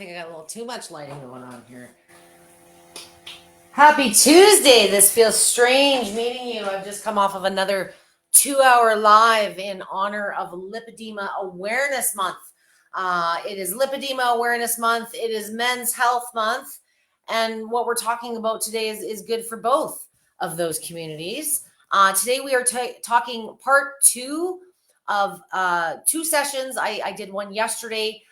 think I got a little too much lighting going on here. Happy Tuesday. This feels strange meeting you. I've just come off of another 2-hour live in honor of Lipedema Awareness Month. It is Lipedema Awareness Month. It is Men's Health Month. And what we're talking about today is good for both of those communities. Today we are talking part two of two sessions. I did one yesterday,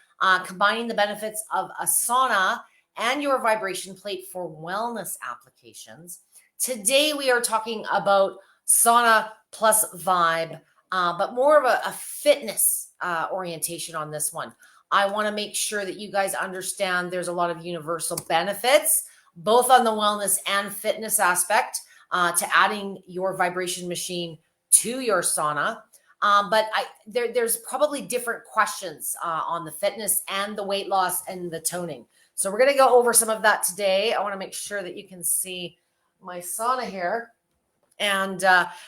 combining the benefits of a sauna and your vibration plate for wellness applications. Today we are talking about sauna plus vibe, but more of a fitness orientation on this one. I want to make sure that you guys understand there's a lot of universal benefits, both on the wellness and fitness aspect, to adding your vibration machine to your sauna. But there's probably different questions on the fitness and the weight loss and the toning. So we're going to go over some of that today. I want to make sure that you can see my sauna here. And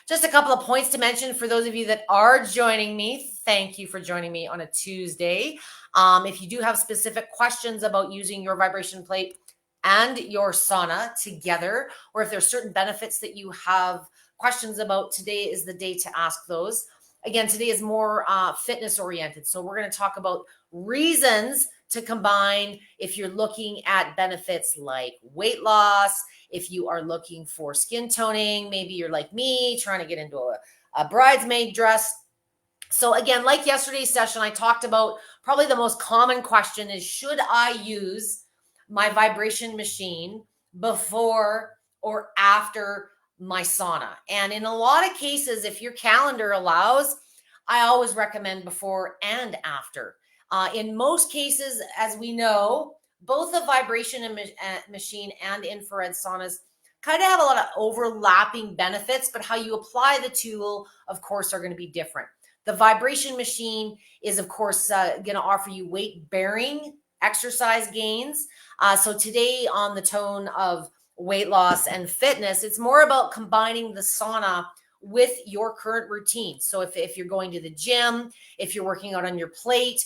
just a couple of points to mention for those of you that are joining me. Thank you for joining me on a Tuesday. If you do have specific questions about using your vibration plate and your sauna together, or if there's certain benefits that you have questions about, today is the day to ask those. Again, today is more fitness oriented. So we're going to talk about reasons to combine if you're looking at benefits like weight loss, if you are looking for skin toning, maybe you're like me, trying to get into a bridesmaid dress. So again, like yesterday's session, I talked about probably the most common question is, should I use my vibration machine before or after my sauna? And in a lot of cases, if your calendar allows, I always recommend before and after. In most cases, as we know, both the vibration machine and infrared saunas kind of have a lot of overlapping benefits, but how you apply the tool, of course, are going to be different. The vibration machine is, of course, going to offer you weight-bearing exercise gains. So today on the tone of weight loss and fitness, it's more about combining the sauna with your current routine. So if you're going to the gym, if you're working out on your plate,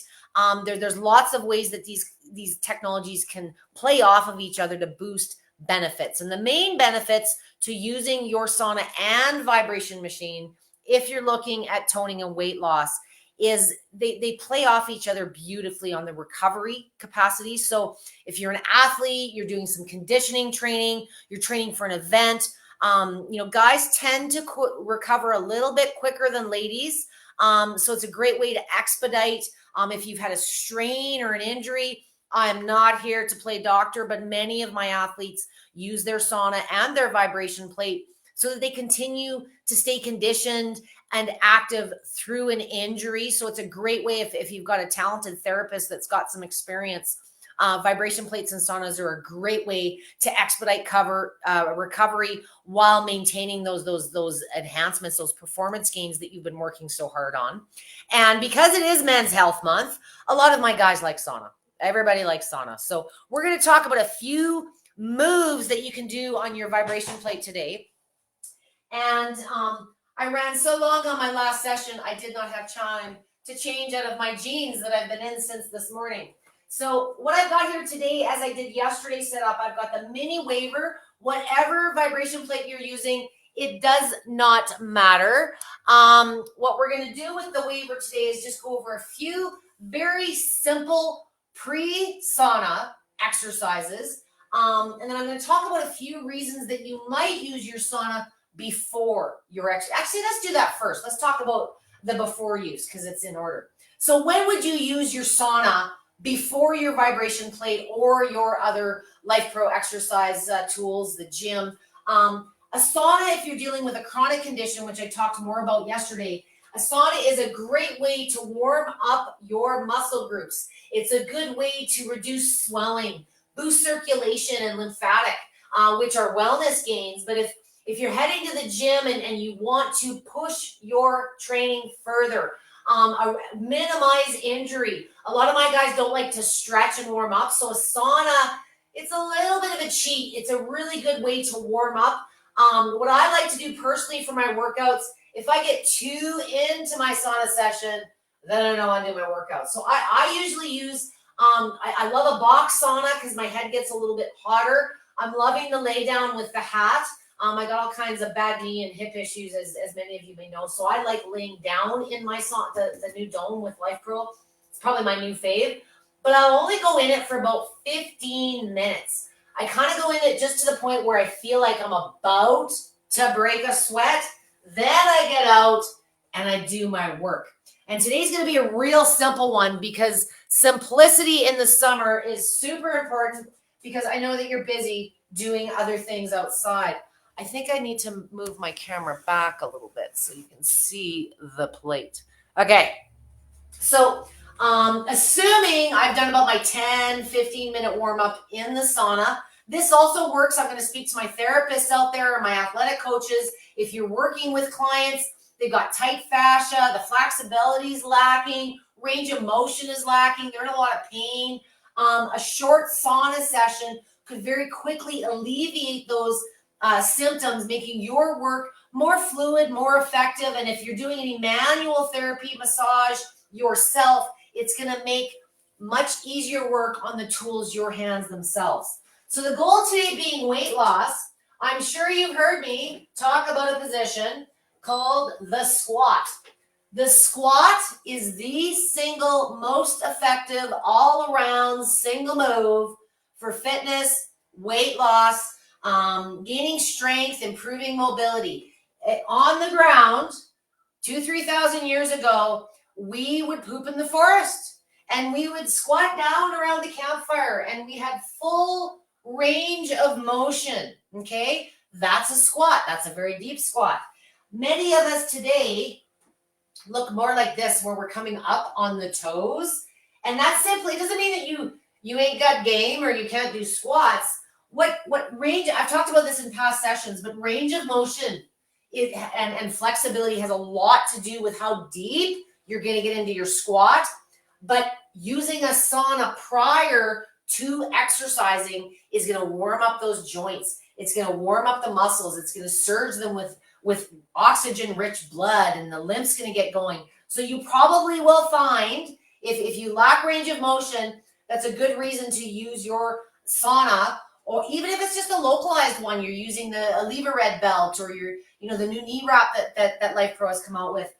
there's lots of ways that these technologies can play off of each other to boost benefits. And the main benefits to using your sauna and vibration machine, if you're looking at toning and weight loss, is they play off each other beautifully on the recovery capacity. So if you're an athlete, you're doing some conditioning training, you're training for an event, guys tend to recover a little bit quicker than ladies. So it's a great way to expedite. If you've had a strain or an injury, I'm not here to play doctor, but many of my athletes use their sauna and their vibration plate so that they continue to stay conditioned and active through an injury. So it's a great way if you've got a talented therapist that's got some experience. Vibration plates and saunas are a great way to expedite recovery while maintaining those enhancements, those performance gains that you've been working so hard on. And because it is Men's Health Month, a lot of my guys like sauna. Everybody likes sauna. So we're going to talk about a few moves that you can do on your vibration plate today. And I ran so long on my last session, I did not have time to change out of my jeans that I've been in since this morning. So what I've got here today, as I did yesterday's setup, I've got the mini waiver. Whatever vibration plate you're using, it does not matter. What we're going to do with the waiver today is just go over a few very simple pre-sauna exercises. And then I'm going to talk about a few reasons that you might use your sauna before your exercise. Actually, let's do that first. Let's talk about the before use because it's in order. So when would you use your sauna before your vibration plate or your other Life Pro exercise tools, the gym? A sauna, if you're dealing with a chronic condition, which I talked more about yesterday, a sauna is a great way to warm up your muscle groups. It's a good way to reduce swelling, boost circulation and lymphatic, which are wellness gains. But if you're heading to the gym and you want to push your training further, minimize injury. A lot of my guys don't like to stretch and warm up. So a sauna, it's a little bit of a cheat. It's a really good way to warm up. What I like to do personally for my workouts, if I get too into my sauna session, then I know I'm doing my workout. So I usually use I love a box sauna because my head gets a little bit hotter. I'm loving the lay down with the hat. I got all kinds of bad knee and hip issues, as many of you may know. So I like laying down in my sauna, the new dome with Life Pro. It's probably my new fave. But I'll only go in it for about 15 minutes. I kind of go in it just to the point where I feel like I'm about to break a sweat. Then I get out and I do my work. And today's going to be a real simple one because simplicity in the summer is super important because I know that you're busy doing other things outside. I think I need to move my camera back a little bit so you can see the plate. Okay. So assuming I've done about my 10, 15-minute warm-up in the sauna, this also works. I'm going to speak to my therapists out there or my athletic coaches. If you're working with clients, they've got tight fascia, the flexibility is lacking, range of motion is lacking, they're in a lot of pain. A short sauna session could very quickly alleviate those symptoms, making your work more fluid, more effective. And if you're doing any manual therapy massage yourself, it's going to make much easier work on the tools, your hands themselves. So the goal today being weight loss. I'm sure you've heard me talk about a position called the squat. The squat is the single most effective all around single move for fitness, weight loss, gaining strength, improving mobility. On the ground, 2,000-3,000 years ago, we would poop in the forest and we would squat down around the campfire and we had full range of motion. Okay, that's a squat. That's a very deep squat. Many of us today look more like this, where we're coming up on the toes, and that simply doesn't mean that you ain't got game or you can't do squats. What range? I've talked about this in past sessions, but range of motion and flexibility has a lot to do with how deep you're going to get into your squat. But using a sauna prior to exercising is going to warm up those joints. It's going to warm up the muscles. It's going to surge them with oxygen-rich blood, and the lymph's going to get going. So you probably will find, if you lack range of motion, that's a good reason to use your sauna, or even if it's just a localized one, you're using a Lever Red belt or the new knee wrap that Life Pro has come out with.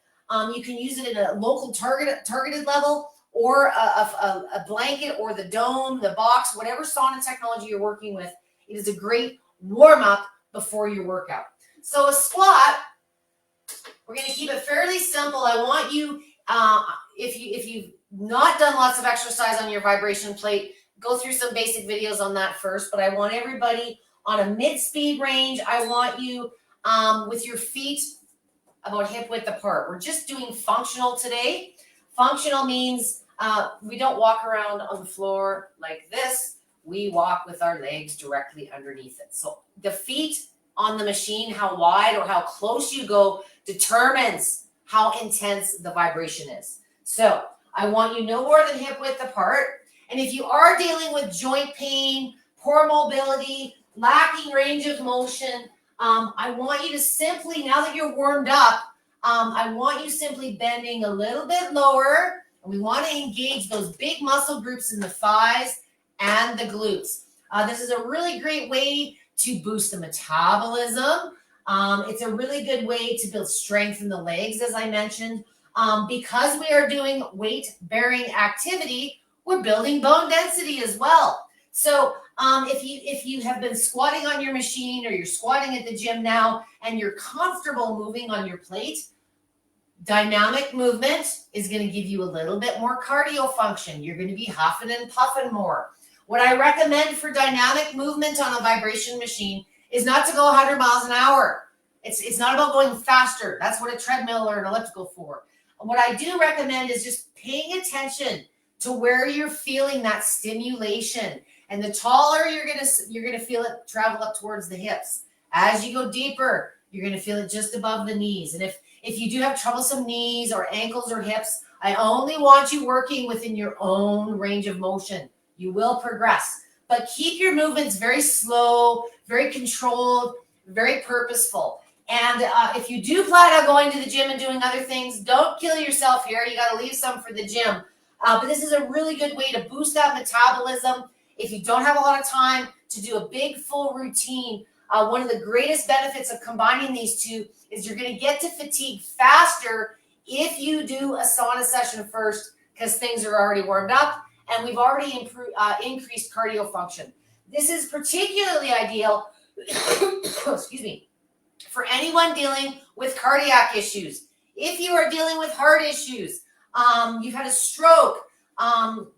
You can use it in a local targeted level, or a blanket, or the dome, the box, whatever sauna technology you're working with. It is a great warm-up before your workout. So a squat, we're going to keep it fairly simple. I want you, if you've not done lots of exercise on your vibration plate, go through some basic videos on that first. But I want everybody on a mid-speed range. I want you with your feet about hip width apart. We're just doing functional today. Functional means we don't walk around on the floor like this. We walk with our legs directly underneath it. So the feet on the machine, how wide or how close you go determines how intense the vibration is. So I want you no more than hip width apart. And if you are dealing with joint pain, poor mobility, lacking range of motion, I want you to simply, now that you're warmed up, I want you simply bending a little bit lower. And we want to engage those big muscle groups in the thighs and the glutes. This is a really great way to boost the metabolism. It's a really good way to build strength in the legs, as I mentioned. Because we are doing weight-bearing activity, we're building bone density as well. So if you have been squatting on your machine, or you're squatting at the gym now and you're comfortable moving on your plate, dynamic movement is going to give you a little bit more cardio function. You're going to be huffing and puffing more. What I recommend for dynamic movement on a vibration machine is not to go 100 miles an hour. It's not about going faster. That's what a treadmill or an elliptical for. What I do recommend is just paying attention to where you're feeling that stimulation. And the taller you're gonna feel it travel up towards the hips. As you go deeper, you're gonna feel it just above the knees. And if you do have troublesome knees or ankles or hips, I only want you working within your own range of motion. You will progress, but keep your movements very slow, very controlled, very purposeful. And if you do plan on going to the gym and doing other things, don't kill yourself here. You got to leave some for the gym. But this is a really good way to boost that metabolism. If you don't have a lot of time to do a big full routine, one of the greatest benefits of combining these two is you're going to get to fatigue faster if you do a sauna session first, because things are already warmed up and we've already increased cardio function. This is particularly ideal, excuse me, for anyone dealing with cardiac issues. If you are dealing with heart issues, you've had a stroke,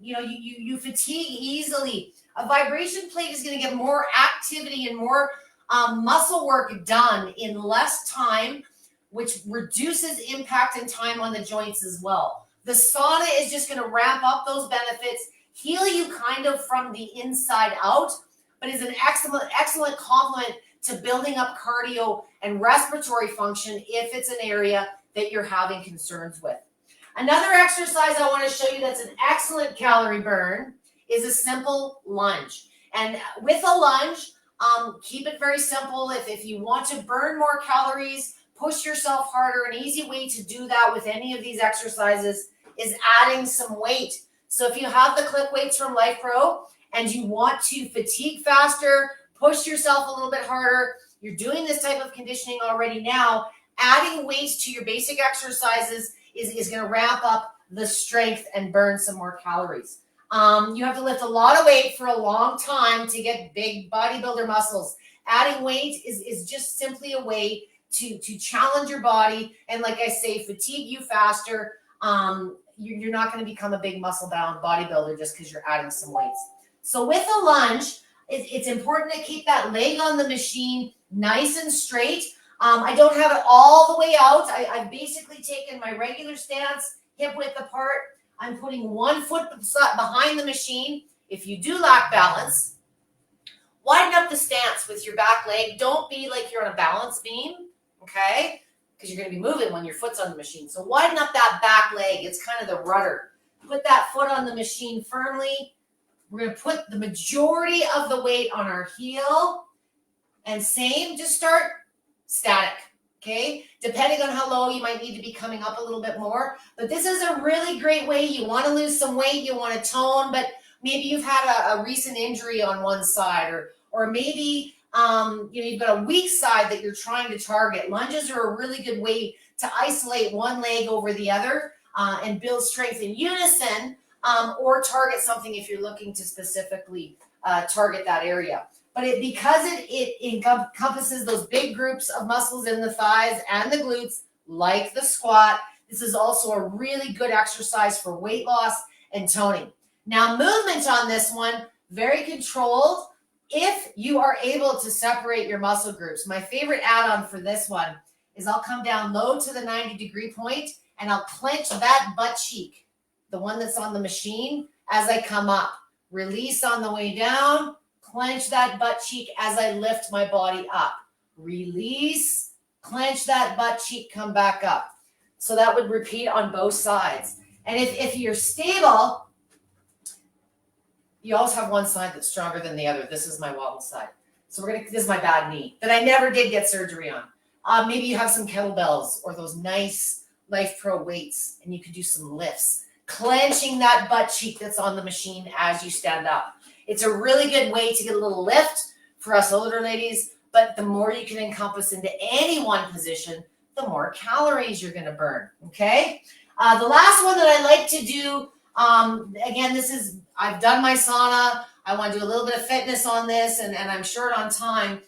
you fatigue easily, a vibration plate is going to get more activity and more muscle work done in less time, which reduces impact and time on the joints as well. The sauna is just going to ramp up those benefits, heal you kind of from the inside out, but is an excellent complement to building up cardio and respiratory function if it's an area that you're having concerns with. Another exercise I want to show you that's an excellent calorie burn is a simple lunge. And with a lunge, keep it very simple. If you want to burn more calories, push yourself harder, an easy way to do that with any of these exercises is adding some weight. So if you have the click weights from Life Pro and you want to fatigue faster, push yourself a little bit harder, you're doing this type of conditioning already now, adding weights to your basic exercises is going to ramp up the strength and burn some more calories. You have to lift a lot of weight for a long time to get big bodybuilder muscles. Adding weight is just simply a way to challenge your body and, like I say, fatigue you faster. You're not going to become a big muscle-bound bodybuilder just because you're adding some weights. So with a lunge, it's important to keep that leg on the machine nice and straight. I don't have it all the way out. I've basically taken my regular stance, hip width apart. I'm putting 1 foot behind the machine. If you do lack balance, widen up the stance with your back leg. Don't be like you're on a balance beam, okay? Because you're going to be moving when your foot's on the machine. So widen up that back leg. It's kind of the rudder. Put that foot on the machine firmly. We're going to put the majority of the weight on our heel. And same, just start static, okay? Depending on how low, you might need to be coming up a little bit more. But this is a really great way. You want to lose some weight, you want to tone, but maybe you've had a recent injury on one side, or maybe you've got a weak side that you're trying to target. Lunges are a really good way to isolate one leg over the other and build strength in unison, or target something if you're looking to specifically target that area. But because it encompasses those big groups of muscles in the thighs and the glutes, like the squat, this is also a really good exercise for weight loss and toning. Now, movement on this one, very controlled if you are able to separate your muscle groups. My favorite add-on for this one is I'll come down low to the 90-degree point and I'll clench that butt cheek, the one that's on the machine, as I come up. Release on the way down. Clench that butt cheek as I lift my body up. Release, clench that butt cheek, come back up. So that would repeat on both sides. And if you're stable, you always have one side that's stronger than the other. This is my wobble side. So this is my bad knee that I never did get surgery on. Maybe you have some kettlebells or those nice Life Pro weights and you could do some lifts. Clenching that butt cheek that's on the machine as you stand up. It's a really good way to get a little lift for us older ladies, but the more you can encompass into any one position, the more calories you're going to burn, okay? The last one that I like to do, again, I've done my sauna. I want to do a little bit of fitness on this, and I'm short on time.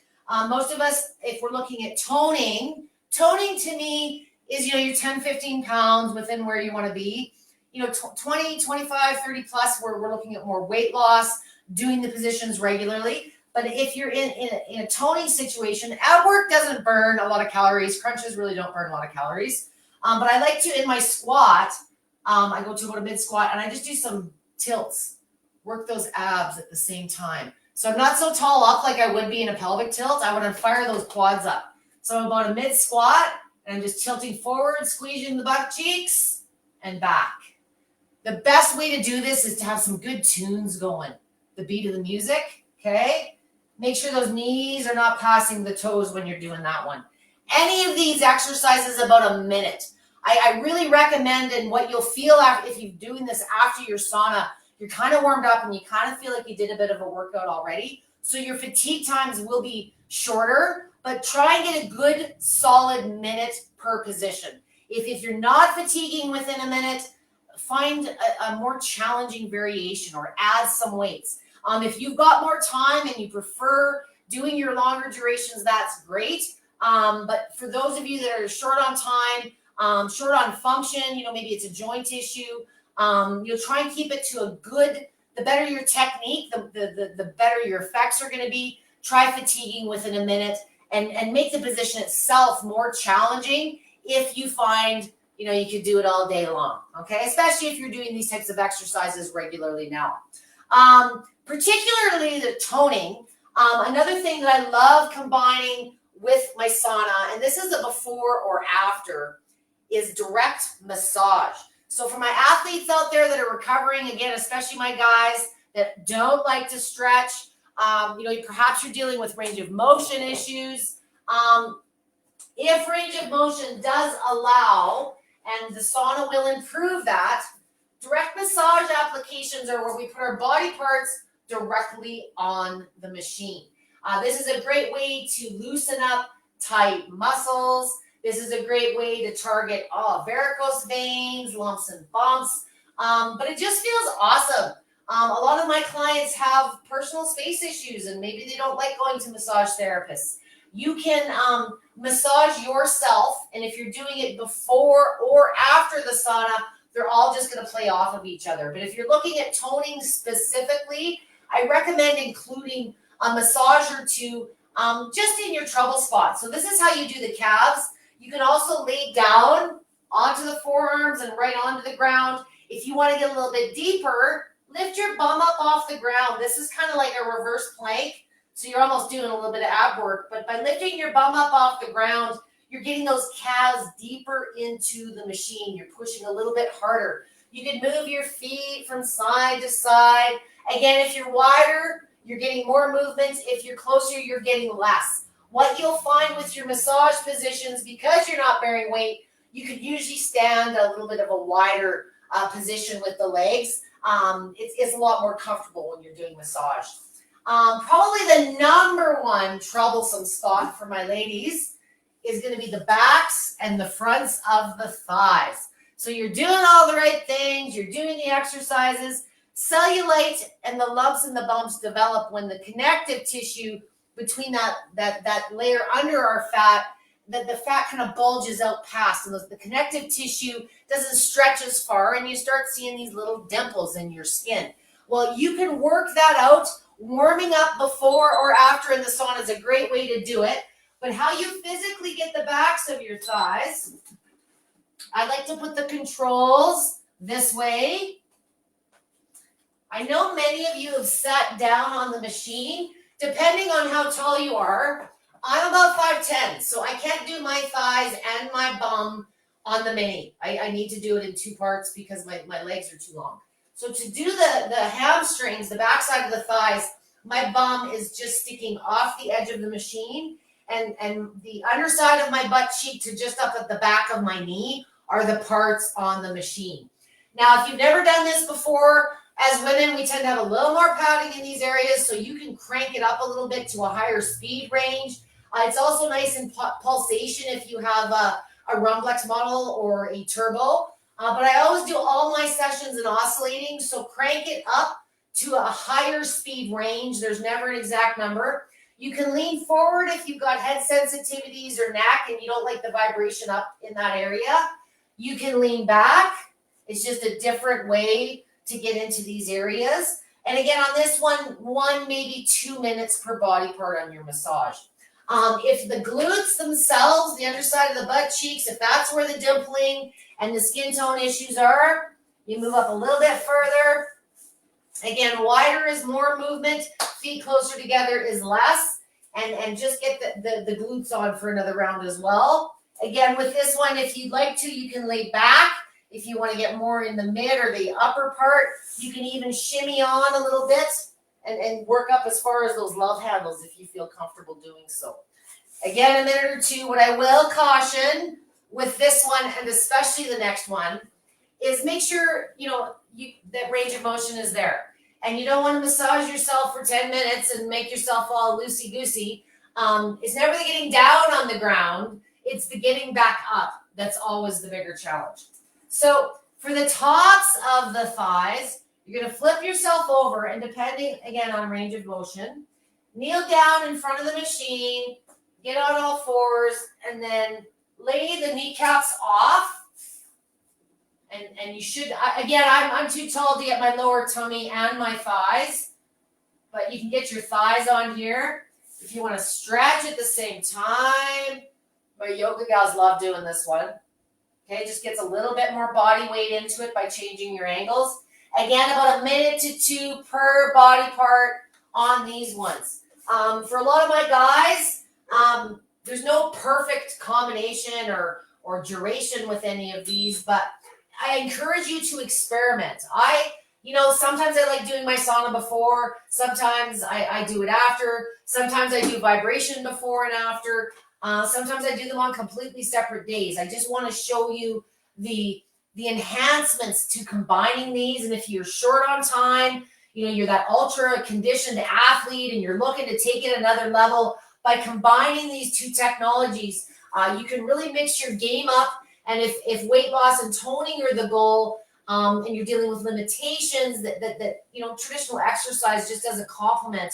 Most of us, if we're looking at toning to me is, you're 10, 15 pounds within where you want to be. 20, 25, 30 plus, where we're looking at more weight loss, doing the positions regularly. But if you're in a toning situation, ab work doesn't burn a lot of calories. Crunches really don't burn a lot of calories. But I like to, in my squat, I go to about a mid squat and I just do some tilts, work those abs at the same time. So I'm not so tall up like I would be in a pelvic tilt. I want to fire those quads up. So I'm about a mid squat and I'm just tilting forward, squeezing the butt cheeks and back. The best way to do this is to have some good tunes going. The beat of the music, okay? Make sure those knees are not passing the toes when you're doing that one. Any of these exercises about a minute. I really recommend, and what you'll feel after, if you're doing this after your sauna, you're kind of warmed up and you kind of feel like you did a bit of a workout already. So your fatigue times will be shorter, but try and get a good solid minute per position. If you're not fatiguing within a minute, find a more challenging variation or add some weights. If you've got more time and you prefer doing your longer durations, that's great. But for those of you that are short on time, short on function, maybe it's a joint issue, you'll try and keep it to a good, the better your technique, the better your effects are going to be. Try fatiguing within a minute and make the position itself more challenging if you find, you could do it all day long, okay? Especially if you're doing these types of exercises regularly now. Particularly the toning. Another thing that I love combining with my sauna, and this is a before or after, is direct massage. So for my athletes out there that are recovering, again, especially my guys that don't like to stretch, perhaps you're dealing with range of motion issues. If range of motion does allow, and the sauna will improve that, direct massage applications are where we put our body parts directly on the machine. This is a great way to loosen up tight muscles. This is a great way to target varicose veins, lumps and bumps, but it just feels awesome. A lot of my clients have personal space issues and maybe they don't like going to massage therapists. You can massage yourself, and if you're doing it before or after the sauna, they're all just going to play off of each other. But if you're looking at toning specifically, I recommend including a massage or two just in your trouble spot. So this is how you do the calves. You can also lay down onto the forearms and right onto the ground. If you want to get a little bit deeper, lift your bum up off the ground. This is kind of like a reverse plank. So you're almost doing a little bit of ab work, but by lifting your bum up off the ground, you're getting those calves deeper into the machine. You're pushing a little bit harder. You can move your feet from side to side. Again, if you're wider, you're getting more movement. If you're closer, you're getting less. What you'll find with your massage positions, because you're not bearing weight, you could usually stand a little bit of a wider position with the legs. It's a lot more comfortable when you're doing massage. Probably the number one troublesome spot for my ladies is going to be the backs and the fronts of the thighs. So you're doing all the right things, you're doing the exercises. Cellulite and the lumps and the bumps develop when the connective tissue between that layer under our fat, that the fat kind of bulges out past, and the connective tissue doesn't stretch as far, and you start seeing these little dimples in your skin. Well, you can work that out. Warming up before or after in the sauna is a great way to do it. But how you physically get the backs of your thighs, I like to put the controls this way. I know many of you have sat down on the machine. Depending on how tall you are, I'm about 5'10", so I can't do my thighs and my bum on the mini. I need to do it in two parts because my legs are too long. So to do the hamstrings, the backside of the thighs, my bum is just sticking off the edge of the machine, and the underside of my butt cheek to just up at the back of my knee are the parts on the machine. Now, if you've never done this before, as women, we tend to have a little more padding in these areas, so you can crank it up a little bit to a higher speed range. It's also nice in pulsation if you have a Rumblex model or a turbo. But I always do all my sessions in oscillating, so crank it up to a higher speed range. There's never an exact number. You can lean forward if you've got head sensitivities or neck and you don't like the vibration up in that area. You can lean back. It's just a different way to get into these areas. And again, on this one, maybe 2 minutes per body part on your massage. If the glutes themselves, the underside of the butt cheeks, if that's where the dimpling and the skin tone issues are, you move up a little bit further. Again, wider is more movement, feet closer together is less, and just get the glutes on for another round as well. Again, with this one, if you'd like to, you can lay back. If you want to get more in the mid or the upper part, you can even shimmy on a little bit and work up as far as those love handles if you feel comfortable doing so. Again, a minute or two. What I will caution, with this one, and especially the next one, is make sure, that range of motion is there. And you don't want to massage yourself for 10 minutes and make yourself all loosey-goosey. It's never the getting down on the ground. It's the getting back up. That's always the bigger challenge. So for the tops of the thighs, you're going to flip yourself over, and depending, again, on range of motion, kneel down in front of the machine, get on all fours, and then lay the kneecaps off. And you should, again, I'm too tall to get my lower tummy and my thighs, but you can get your thighs on here. If you want to stretch at the same time, my yoga gals love doing this one. Okay, just gets a little bit more body weight into it by changing your angles. Again, about a minute to 2 per body part on these ones. For a lot of my guys, there's no perfect combination or duration with any of these, but I encourage you to experiment. Sometimes I like doing my sauna before. Sometimes I do it after. Sometimes I do vibration before and after. Sometimes I do them on completely separate days. I just want to show you the enhancements to combining these. And if you're short on time, you're that ultra conditioned athlete and you're looking to take it another level, by combining these two technologies, you can really mix your game up. And if weight loss and toning are the goal, and you're dealing with limitations that traditional exercise just doesn't complement,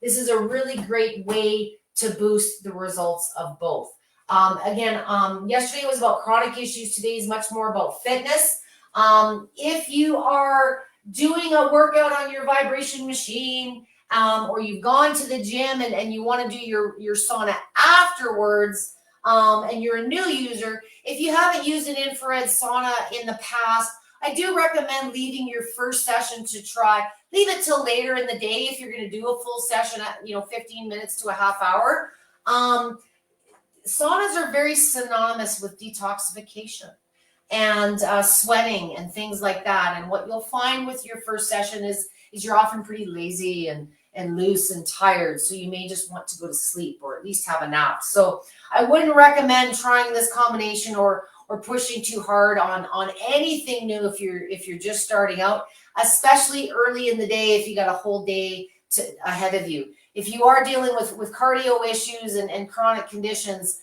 this is a really great way to boost the results of both. Yesterday was about chronic issues. Today is much more about fitness. If you are doing a workout on your vibration machine, or you've gone to the gym and you want to do your sauna afterwards, and you're a new user, if you haven't used an infrared sauna in the past, I do recommend leaving your first session to try. Leave it till later in the day if you're going to do a full session at 15 minutes to a half hour. Saunas are very synonymous with detoxification and sweating and things like that. And what you'll find with your first session is you're often pretty lazy and loose and tired. So you may just want to go to sleep or at least have a nap. So I wouldn't recommend trying this combination or pushing too hard on anything new if you're just starting out, especially early in the day if you got a whole day ahead of you. If you are dealing with cardio issues and chronic conditions,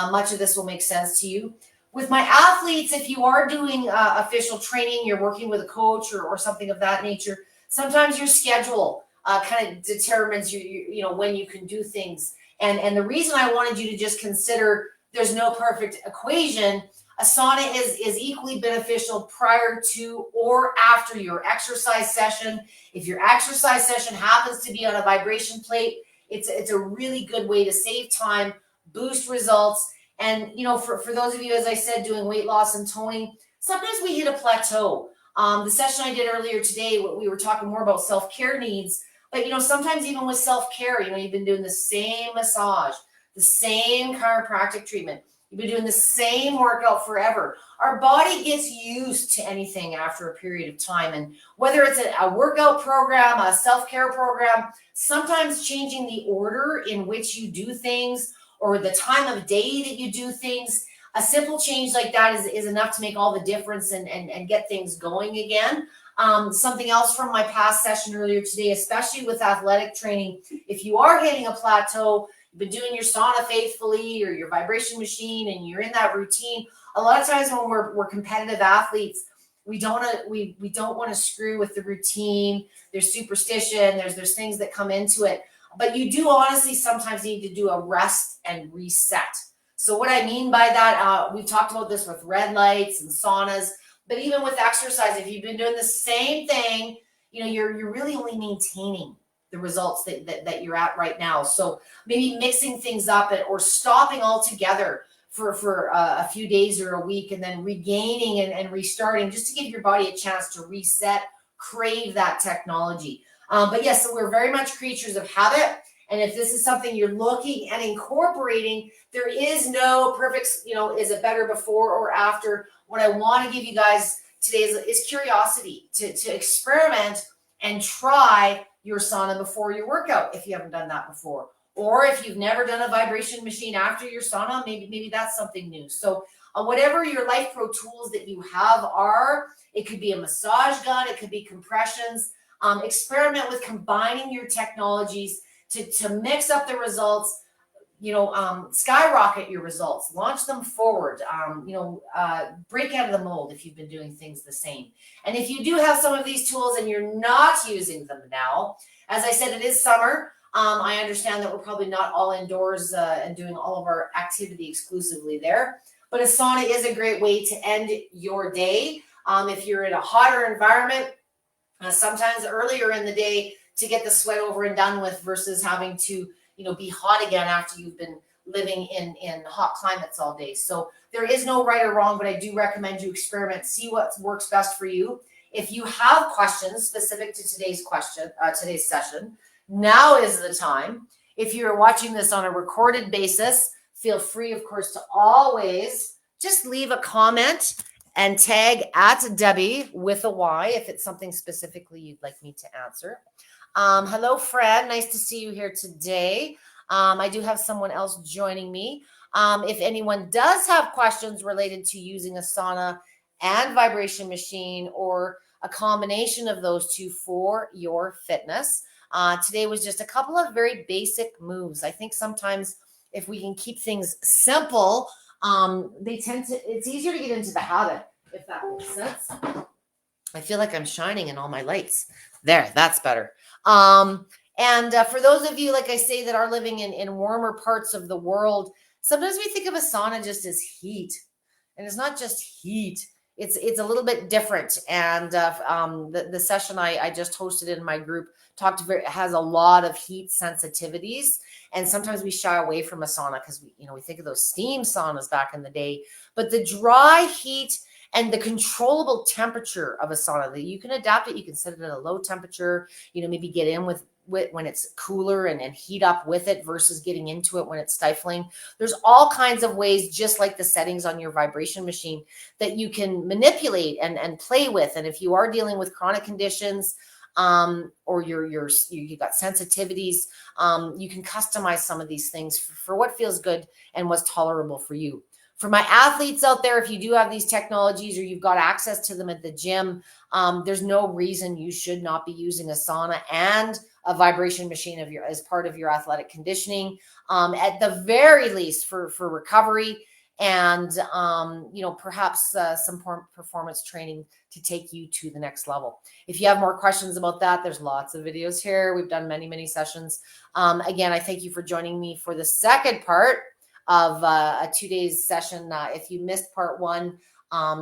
much of this will make sense to you. With my athletes, if you are doing official training, you're working with a coach or something of that nature, sometimes your schedule kind of determines when you can do things. And the reason I wanted you to just consider there's no perfect equation. A sauna is equally beneficial prior to or after your exercise session. If your exercise session happens to be on a vibration plate, it's a really good way to save time, boost results. And, for those of you, as I said, doing weight loss and toning, sometimes we hit a plateau. The session I did earlier today, we were talking more about self-care needs. But, sometimes even with self-care, you've been doing the same massage, the same chiropractic treatment. You've been doing the same workout forever. Our body gets used to anything after a period of time. And whether it's a workout program, a self-care program, sometimes changing the order in which you do things or the time of day that you do things, a simple change like that is enough to make all the difference and get things going again. Something else from my past session earlier today, especially with athletic training, if you are hitting a plateau, you've been doing your sauna faithfully or your vibration machine and you're in that routine, a lot of times when we're competitive athletes, we don't want to screw with the routine. There's superstition, there's things that come into it. But you do honestly sometimes need to do a rest and reset. So what I mean by that, we've talked about this with red lights and saunas, but even with exercise, if you've been doing the same thing, you're really only maintaining the results that you're at right now. So maybe mixing things up or stopping altogether for a few days or a week and then regaining and restarting just to give your body a chance to reset, crave that technology. But yes, so we're very much creatures of habit. And if this is something you're looking and incorporating, there is no perfect, is it better before or after? What I want to give you guys today is curiosity to experiment and try your sauna before your workout if you haven't done that before, Or if you've never done a vibration machine after your sauna, maybe that's something new. So whatever your Life Pro tools that you have are, it could be a massage gun, it could be compressions. Experiment with combining your technologies to mix up the results, skyrocket your results, launch them forward, break out of the mold if you've been doing things the same. And if you do have some of these tools and you're not using them now, as I said, it is summer. I understand that we're probably not all indoors and doing all of our activity exclusively there, but a sauna is a great way to end your day. If you're in a hotter environment, sometimes earlier in the day to get the sweat over and done with versus having to, be hot again after you've been living in hot climates all day. So there is no right or wrong, but I do recommend you experiment, see what works best for you. If you have questions specific to today's session, now is the time. If you're watching this on a recorded basis, feel free, of course, to always just leave a comment and tag at Debby with a Y if it's something specifically you'd like me to answer. Hello, Fred. Nice to see you here today. I do have someone else joining me. If anyone does have questions related to using a sauna and vibration machine or a combination of those two for your fitness, today was just a couple of very basic moves. I think sometimes if we can keep things simple, it's easier to get into the habit, if that makes sense. I feel like I'm shining in all my lights. There, that's better. And for those of you, like I say, that are living in warmer parts of the world, sometimes we think of a sauna just as heat. And it's not just heat. It's a little bit different. And the session I just hosted in my group has a lot of heat sensitivities. And sometimes we shy away from a sauna because we think of those steam saunas back in the day. But the dry heat and the controllable temperature of a sauna, that you can adapt it. You can set it at a low temperature, maybe get in with when it's cooler and heat up with it versus getting into it when it's stifling. There's all kinds of ways, just like the settings on your vibration machine, that you can manipulate and play with. And if you are dealing with chronic conditions, or you got sensitivities, you can customize some of these things for what feels good and what's tolerable for you. For my athletes out there, if you do have these technologies or you've got access to them at the gym, there's no reason you should not be using a sauna and a vibration machine as part of your athletic conditioning, at the very least for recovery and perhaps some performance training to take you to the next level. If you have more questions about that, there's lots of videos here. We've done many sessions. Again, I thank you for joining me for the second part of a 2 days session. If you missed part one,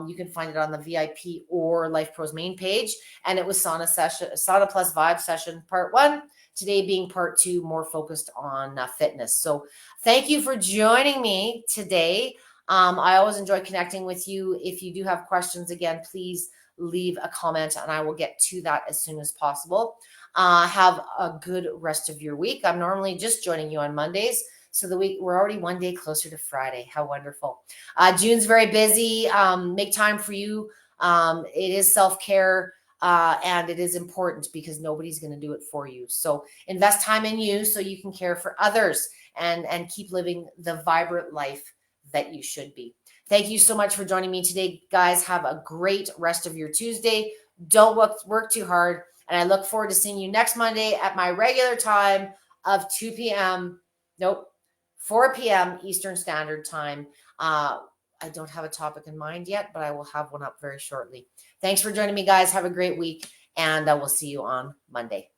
you can find it on the VIP or Life Pro's main page. And it was Sauna Plus Vibe session part one. Today being part two, more focused on fitness. So thank you for joining me today. I always enjoy connecting with you. If you do have questions, again, please leave a comment and I will get to that as soon as possible. Have a good rest of your week. I'm normally just joining you on Mondays. So we're already one day closer to Friday. How wonderful. June's very busy. Make time for you. It is self-care and it is important because nobody's going to do it for you. So invest time in you so you can care for others and keep living the vibrant life that you should be. Thank you so much for joining me today, guys. Have a great rest of your Tuesday. Don't work too hard. And I look forward to seeing you next Monday at my regular time of 2 p.m. Nope. 4 p.m. Eastern Standard Time. I don't have a topic in mind yet, but I will have one up very shortly. Thanks for joining me, guys. Have a great week, and we'll see you on Monday.